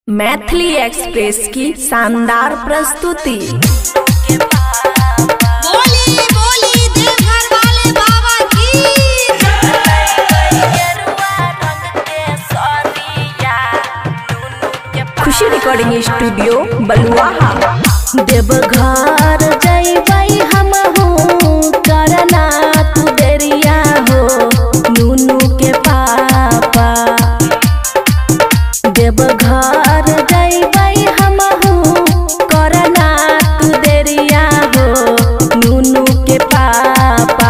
Maithili express की शानदार प्रस्तुति। बोली बोली देवघर वाले बाबा की। खुशी रिकॉर्डिंग स्टूडियो बलुआहा। देवघर जइबै हमहू करना तू देरिया हो नूनू के पापा। देवघर जइबै हमहू करना तू देरिया हो नूनू के पापा।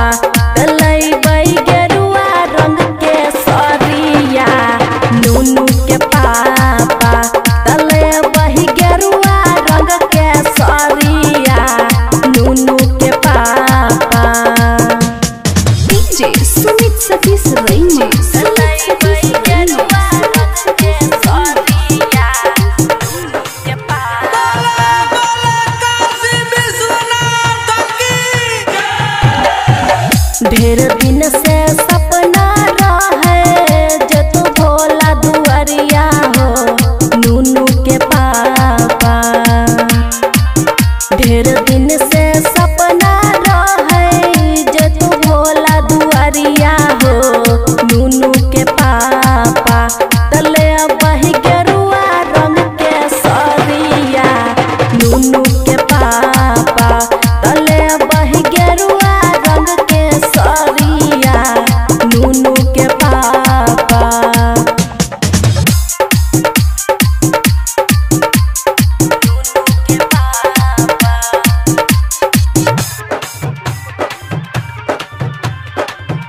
तलैबै गेरुआ रंग के सरिया नूनू के पापा। तलैबै गेरुआ रंग के सरिया नूनू के पापा। डीजे सुमित सतीश रैना। ढेर दिन से सपना रहे जो तू भोला दुआरिया हो नूनू के पापा। ढेर दिन से सपना रहे जो तू भोला दुआरिया हो नूनू के पापा। तले बही गेरुआ रंग के सरिया नूनू के पापा। तले बही गेरुआ रंग के सरिया नूनू के पापा।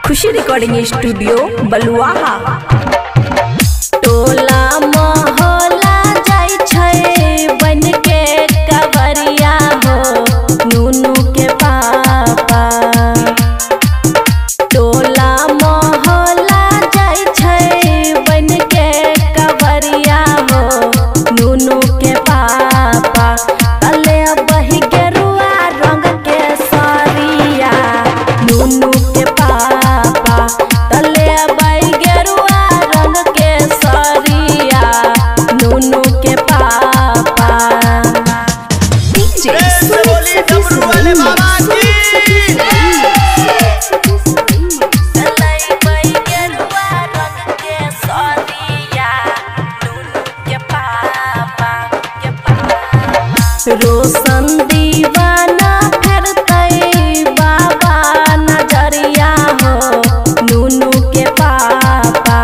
खुशी रिकॉर्डिंग स्टूडियो बलुआहा। टोला मोहल्ला जाय छै बन के कवरिया हो नूनू के पापा। टोला मोहल्ला जाय छै बन के कवरिया हो नूनू के पापा। तले बही गेरुआ रंग के सरिया नूनू के पापा। तले बही गेरुआ रंग के सरिया नूनू के पापा। डीजे सुमित सतीश रैना। तलैबै गेरुआ रंग के सरिया नूनू के पापा के पापा। रोशन दीवाना फेरतै बाबा नजरिया हो नूनू के पापा।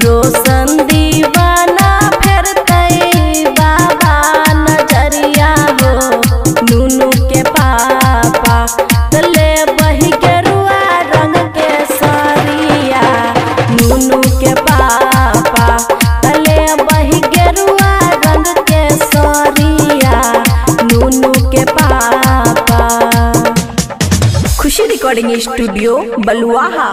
रोशन दीवाना फेरतै बाबा नजरिया हो नूनू के पापा। तले बही गेरुआ रंग के सरिया नूनू के पापा। तले बही गेरुआ रंग के सरिया नूनू के पापा। खुशी रिकॉर्डिंग स्टूडियो बलुआहा।